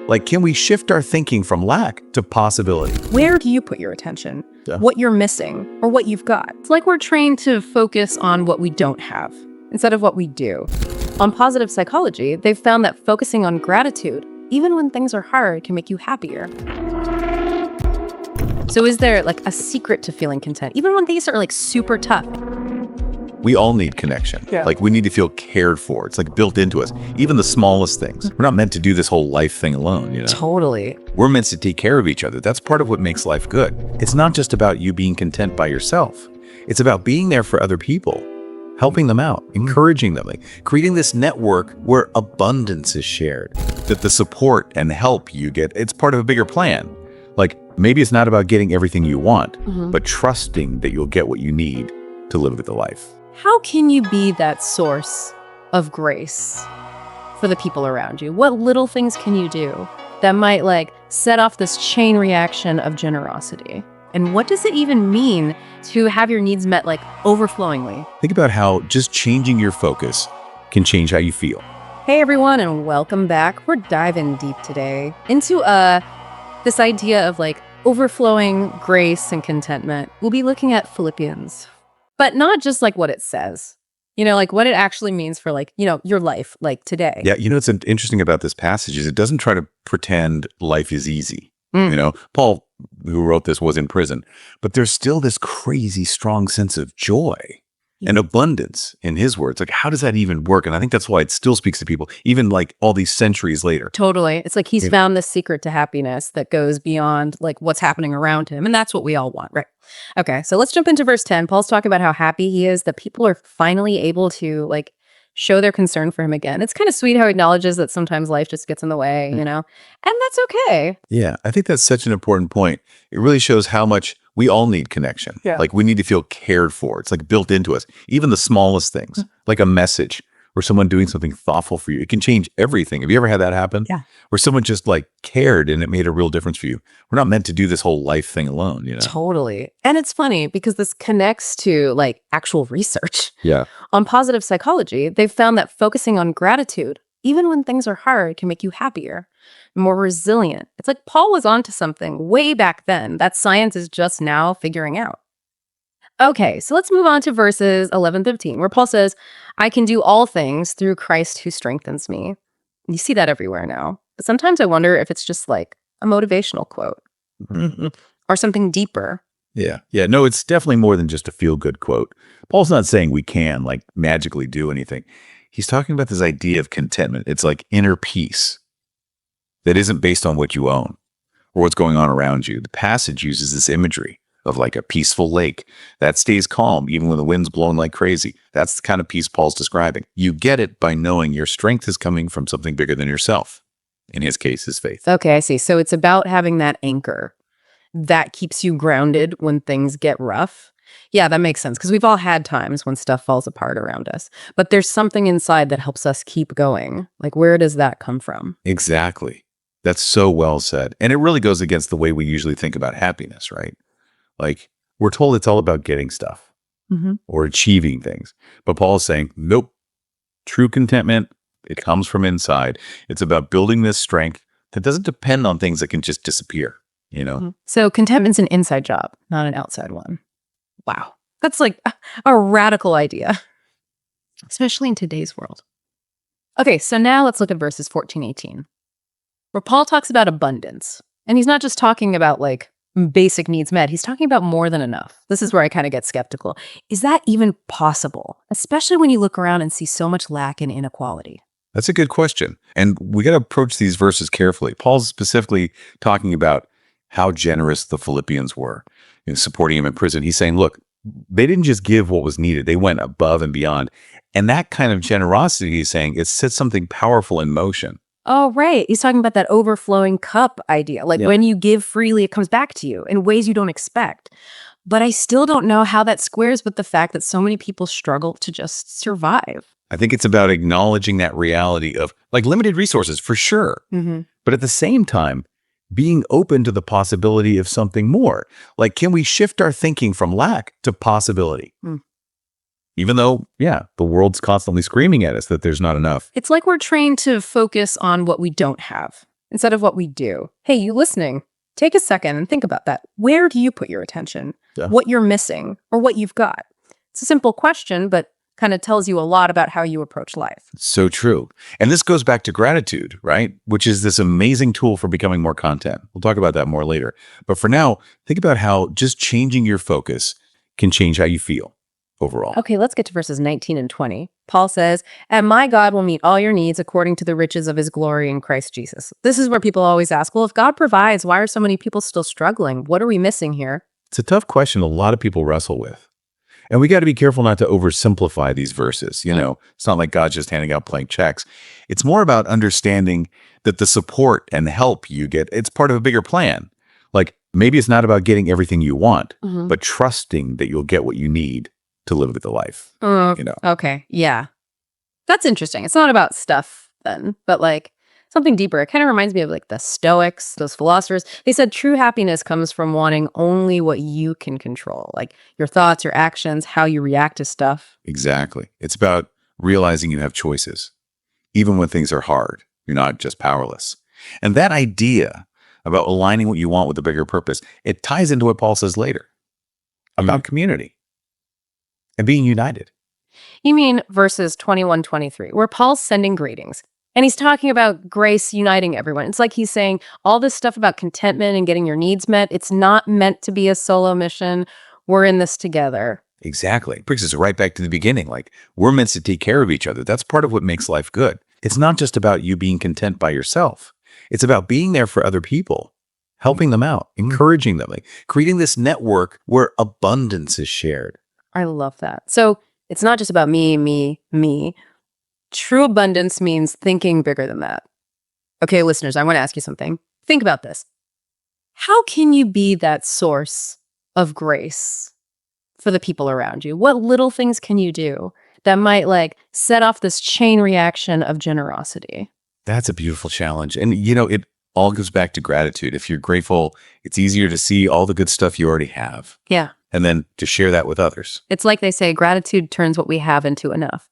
Like, can we shift our thinking from lack to possibility? Where do you put your attention? Yeah. What you're missing or what you've got? It's like we're trained to focus on what we don't have instead of what we do. On positive psychology, they've found that focusing on gratitude, even when things are hard, can make you happier. So is there like a secret to feeling content, even when things are like super tough? We all need connection. Yeah. Like, we need to feel cared for. It's like built into us. Even the smallest things. We're not meant to do this whole life thing alone, you know? Totally. We're meant to take care of each other. That's part of what makes life good. It's not just about you being content by yourself. It's about being there for other people, helping them out, encouraging them, like creating this network where abundance is shared, that the support and help you get, it's part of a bigger plan. Like, maybe it's not about getting everything you want, but trusting that you'll get what you need to live a good life. How can you be that source of grace for the people around you? What little things can you do that might like set off this chain reaction of generosity? And what does it even mean to have your needs met like overflowingly? Think about how just changing your focus can change how you feel. Hey everyone, and welcome back. We're diving deep today into this idea of like overflowing grace and contentment. We'll be looking at Philippians, but not just like what it says, you know, like what it actually means for like, you know, your life, like today. Yeah, you know, what's interesting about this passage is it doesn't try to pretend life is easy. You know, Paul, who wrote this, was in prison, but there's still this crazy strong sense of joy and abundance in his words. Like, how does that even work? And I think that's why it still speaks to people, even like all these centuries later. Totally. It's like he's found this secret to happiness that goes beyond like what's happening around him. And that's what we all want, right? Okay, so let's jump into verse 10. Paul's talking about how happy he is that people are finally able to like show their concern for him again. It's kind of sweet how he acknowledges that sometimes life just gets in the way, you know, and that's okay. Yeah, I think that's such an important point. It really shows how much we all need connection. Yeah. Like, we need to feel cared for. It's like built into us. Even the smallest things, like a message or someone doing something thoughtful for you. It can change everything. Have you ever had that happen? Yeah. Where someone just like cared and it made a real difference for you. We're not meant to do this whole life thing alone, you know? Totally. And it's funny because this connects to like actual research. Yeah. On positive psychology, they've found that focusing on gratitude, even when things are hard, can make you happier, more resilient. It's like Paul was onto something way back then that science is just now figuring out. Okay, so let's move on to verses 11-15, where Paul says, I can do all things through Christ who strengthens me. You see that everywhere now. But sometimes I wonder if it's just like a motivational quote or something deeper. Yeah. Yeah. No, it's definitely more than just a feel-good quote. Paul's not saying we can like magically do anything. He's talking about this idea of contentment. It's like inner peace that isn't based on what you own or what's going on around you. The passage uses this imagery of like a peaceful lake that stays calm even when the wind's blowing like crazy. That's the kind of peace Paul's describing. You get it by knowing your strength is coming from something bigger than yourself. In his case, his faith. Okay, I see. So it's about having that anchor that keeps you grounded when things get rough. Yeah, that makes sense because we've all had times when stuff falls apart around us, but there's something inside that helps us keep going. Like, where does that come from? Exactly. That's so well said. And it really goes against the way we usually think about happiness, right? Like, we're told it's all about getting stuff or achieving things. But Paul's saying, nope, true contentment, it comes from inside. It's about building this strength that doesn't depend on things that can just disappear, you know? So contentment's an inside job, not an outside one. Wow. That's like a radical idea, especially in today's world. Okay, so now let's look at verses 14-18, where Paul talks about abundance. And he's not just talking about like basic needs met. He's talking about more than enough. This is where I kind of get skeptical. Is that even possible? Especially when you look around and see so much lack and inequality. That's a good question. And we got to approach these verses carefully. Paul's specifically talking about how generous the Philippians were in supporting him in prison. He's saying, look, they didn't just give what was needed. They went above and beyond. And that kind of generosity, he's saying, it sets something powerful in motion. Oh, right. He's talking about that overflowing cup idea. Like when you give freely, it comes back to you in ways you don't expect. But I still don't know how that squares with the fact that so many people struggle to just survive. I think it's about acknowledging that reality of like limited resources for sure. But at the same time, being open to the possibility of something more. Like, can we shift our thinking from lack to possibility? Even though, the world's constantly screaming at us that there's not enough. It's like we're trained to focus on what we don't have instead of what we do. Hey, you listening? Take a second and think about that. Where do you put your attention? Yeah. What you're missing or what you've got? It's a simple question, but kind of tells you a lot about how you approach life. So true. And this goes back to gratitude, right? Which is this amazing tool for becoming more content. We'll talk about that more later. But for now, think about how just changing your focus can change how you feel overall. Okay, let's get to verses 19 and 20. Paul says, "And my God will meet all your needs according to the riches of his glory in Christ Jesus." This is where people always ask, well, if God provides, why are so many people still struggling? What are we missing here? It's a tough question a lot of people wrestle with. And we got to be careful not to oversimplify these verses. It's not like God's just handing out blank checks. It's more about understanding that the support and help you get, it's part of a bigger plan. Like maybe it's not about getting everything you want, but trusting that you'll get what you need to live the life. Okay, yeah. That's interesting. It's not about stuff then, but like something deeper. It kind of reminds me of like the Stoics, those philosophers. They said true happiness comes from wanting only what you can control, like your thoughts, your actions, how you react to stuff. Exactly. It's about realizing you have choices. Even when things are hard, you're not just powerless. And that idea about aligning what you want with a bigger purpose, it ties into what Paul says later about community and being united. You mean verses 21, 23, where Paul's sending greetings. And he's talking about grace uniting everyone. It's like he's saying all this stuff about contentment and getting your needs met, it's not meant to be a solo mission. We're in this together. Exactly. It brings us right back to the beginning. Like we're meant to take care of each other. That's part of what makes life good. It's not just about you being content by yourself. It's about being there for other people, helping them out, encouraging them, like creating this network where abundance is shared. I love that. So it's not just about me, me, me. True abundance means thinking bigger than that. Okay, listeners, I want to ask you something. Think about this. How can you be that source of grace for the people around you? What little things can you do that might like set off this chain reaction of generosity? That's a beautiful challenge. And it all goes back to gratitude. If you're grateful, it's easier to see all the good stuff you already have. Yeah. And then to share that with others. It's like they say, gratitude turns what we have into enough.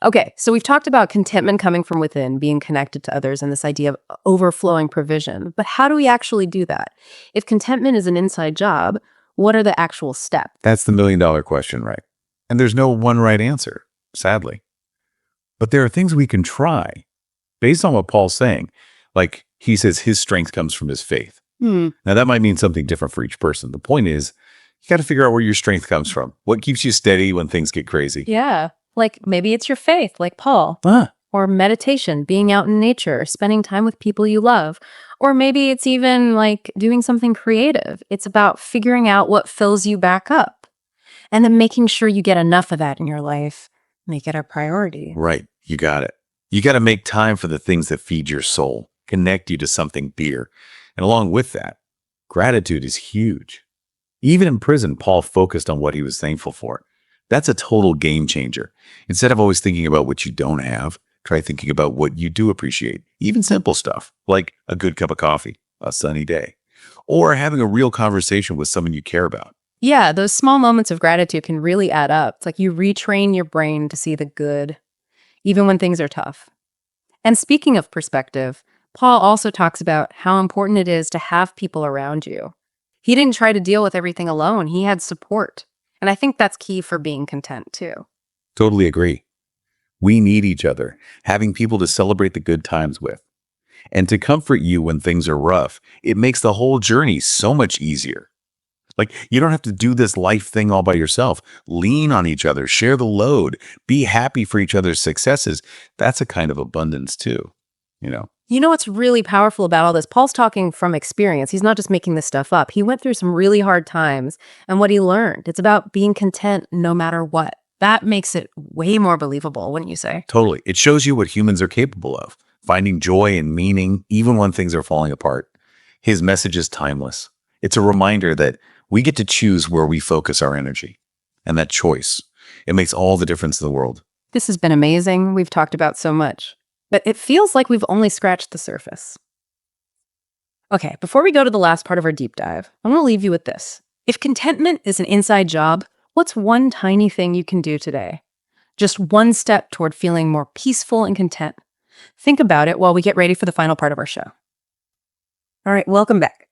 Okay, so we've talked about contentment coming from within, being connected to others, and this idea of overflowing provision. But how do we actually do that? If contentment is an inside job, what are the actual steps? That's the $1,000,000 question, right? And there's no one right answer, sadly. But there are things we can try based on what Paul's saying. Like he says his strength comes from his faith. Now that might mean something different for each person. The point is, you got to figure out where your strength comes from. What keeps you steady when things get crazy? Yeah. Like maybe it's your faith, like Paul, or meditation, being out in nature, spending time with people you love, or maybe it's even like doing something creative. It's about figuring out what fills you back up and then making sure you get enough of that in your life. Make it a priority. Right. You got it. You got to make time for the things that feed your soul, connect you to something bigger. And along with that, gratitude is huge. Even in prison, Paul focused on what he was thankful for. That's a total game changer. Instead of always thinking about what you don't have, try thinking about what you do appreciate. Even simple stuff like a good cup of coffee, a sunny day, or having a real conversation with someone you care about. Yeah, those small moments of gratitude can really add up. It's like you retrain your brain to see the good, even when things are tough. And speaking of perspective, Paul also talks about how important it is to have people around you. He didn't try to deal with everything alone. He had support. And I think that's key for being content too. Totally agree. We need each other, having people to celebrate the good times with. And to comfort you when things are rough, it makes the whole journey so much easier. Like, you don't have to do this life thing all by yourself. Lean on each other, share the load, be happy for each other's successes. That's a kind of abundance too, You know what's really powerful about all this? Paul's talking from experience. He's not just making this stuff up. He went through some really hard times and what he learned. It's about being content no matter what. That makes it way more believable, wouldn't you say? Totally. It shows you what humans are capable of, finding joy and meaning even when things are falling apart. His message is timeless. It's a reminder that we get to choose where we focus our energy. And that choice, it makes all the difference in the world. This has been amazing. We've talked about so much. But it feels like we've only scratched the surface. Okay, before we go to the last part of our deep dive, I want to leave you with this. If contentment is an inside job, what's one tiny thing you can do today? Just one step toward feeling more peaceful and content. Think about it while we get ready for the final part of our show. All right, welcome back.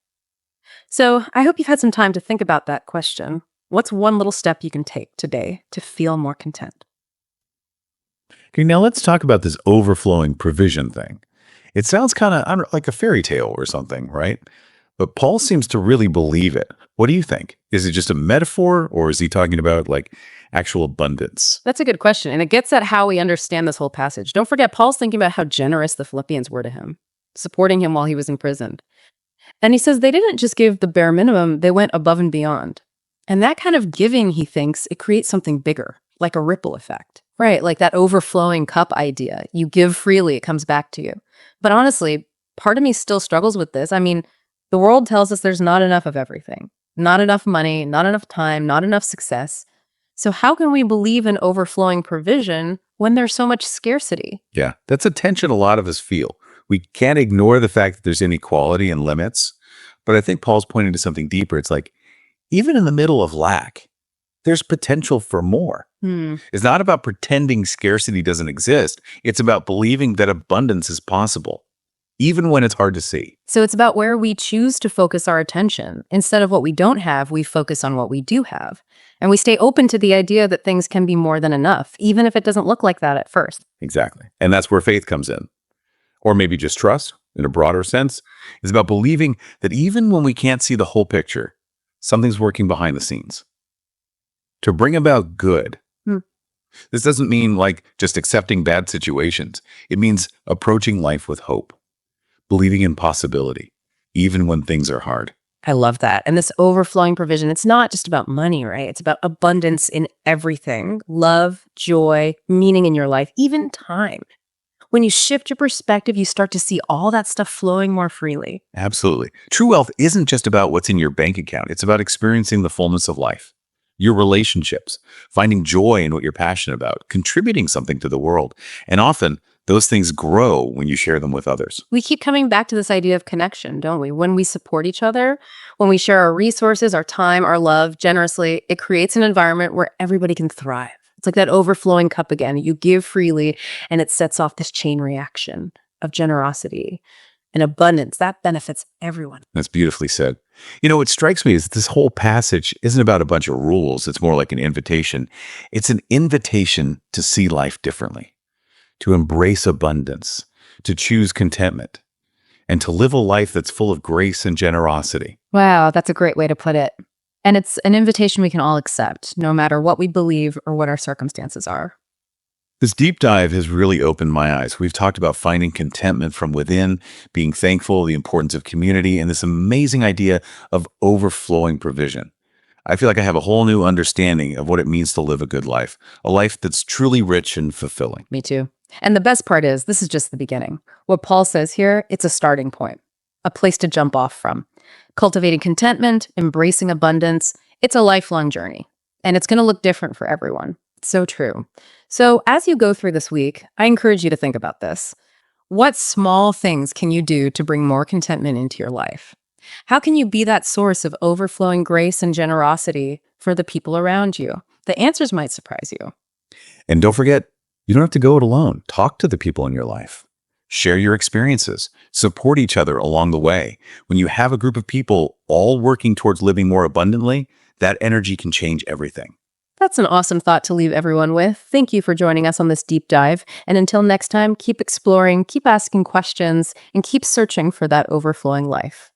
So I hope you've had some time to think about that question. What's one little step you can take today to feel more content? Okay, now let's talk about this overflowing provision thing. It sounds kind of like a fairy tale or something, right? But Paul seems to really believe it. What do you think? Is it just a metaphor or is he talking about like actual abundance? That's a good question, and it gets at how we understand this whole passage. Don't forget, Paul's thinking about how generous the Philippians were to him, supporting him while he was imprisoned. And he says they didn't just give the bare minimum, they went above and beyond. And that kind of giving, he thinks, it creates something bigger, like a ripple effect. Right, like that overflowing cup idea. You give freely, it comes back to you. But honestly, part of me still struggles with this. I mean, the world tells us there's not enough of everything. Not enough money, not enough time, not enough success. So how can we believe in overflowing provision when there's so much scarcity? Yeah, that's a tension a lot of us feel. We can't ignore the fact that there's inequality and limits. But I think Paul's pointing to something deeper. It's like, even in the middle of lack, there's potential for more. It's not about pretending scarcity doesn't exist. It's about believing that abundance is possible, even when it's hard to see. So it's about where we choose to focus our attention. Instead of what we don't have, we focus on what we do have. And we stay open to the idea that things can be more than enough, even if it doesn't look like that at first. Exactly. And that's where faith comes in. Or maybe just trust in a broader sense. It's about believing that even when we can't see the whole picture, something's working behind the scenes to bring about good. This doesn't mean like just accepting bad situations. It means approaching life with hope, believing in possibility, even when things are hard. I love that. And this overflowing provision, it's not just about money, right? It's about abundance in everything: love, joy, meaning in your life, even time. When you shift your perspective, you start to see all that stuff flowing more freely. Absolutely. True wealth isn't just about what's in your bank account. It's about experiencing the fullness of life, your relationships, finding joy in what you're passionate about, contributing something to the world. And often those things grow when you share them with others. We keep coming back to this idea of connection, don't we? When we support each other, when we share our resources, our time, our love generously, it creates an environment where everybody can thrive. It's like that overflowing cup again. You give freely, and it sets off this chain reaction of generosity and abundance that benefits everyone. That's beautifully said. You know, what strikes me is this whole passage isn't about a bunch of rules. It's more like an invitation. It's an invitation to see life differently, to embrace abundance, to choose contentment, and to live a life that's full of grace and generosity. Wow, that's a great way to put it. And it's an invitation we can all accept, no matter what we believe or what our circumstances are. This deep dive has really opened my eyes. We've talked about finding contentment from within, being thankful, the importance of community, and this amazing idea of overflowing provision. I feel like I have a whole new understanding of what it means to live a good life, a life that's truly rich and fulfilling. Me too. And the best part is, this is just the beginning. What Paul says here, it's a starting point, a place to jump off from. Cultivating contentment, embracing abundance, it's a lifelong journey. And it's going to look different for everyone. It's so true. So as you go through this week, I encourage you to think about this. What small things can you do to bring more contentment into your life? How can you be that source of overflowing grace and generosity for the people around you? The answers might surprise you. And don't forget, you don't have to go it alone. Talk to the people in your life. Share your experiences. Support each other along the way. When you have a group of people all working towards living more abundantly, that energy can change everything. That's an awesome thought to leave everyone with. Thank you for joining us on this deep dive. And until next time, keep exploring, keep asking questions, and keep searching for that overflowing life.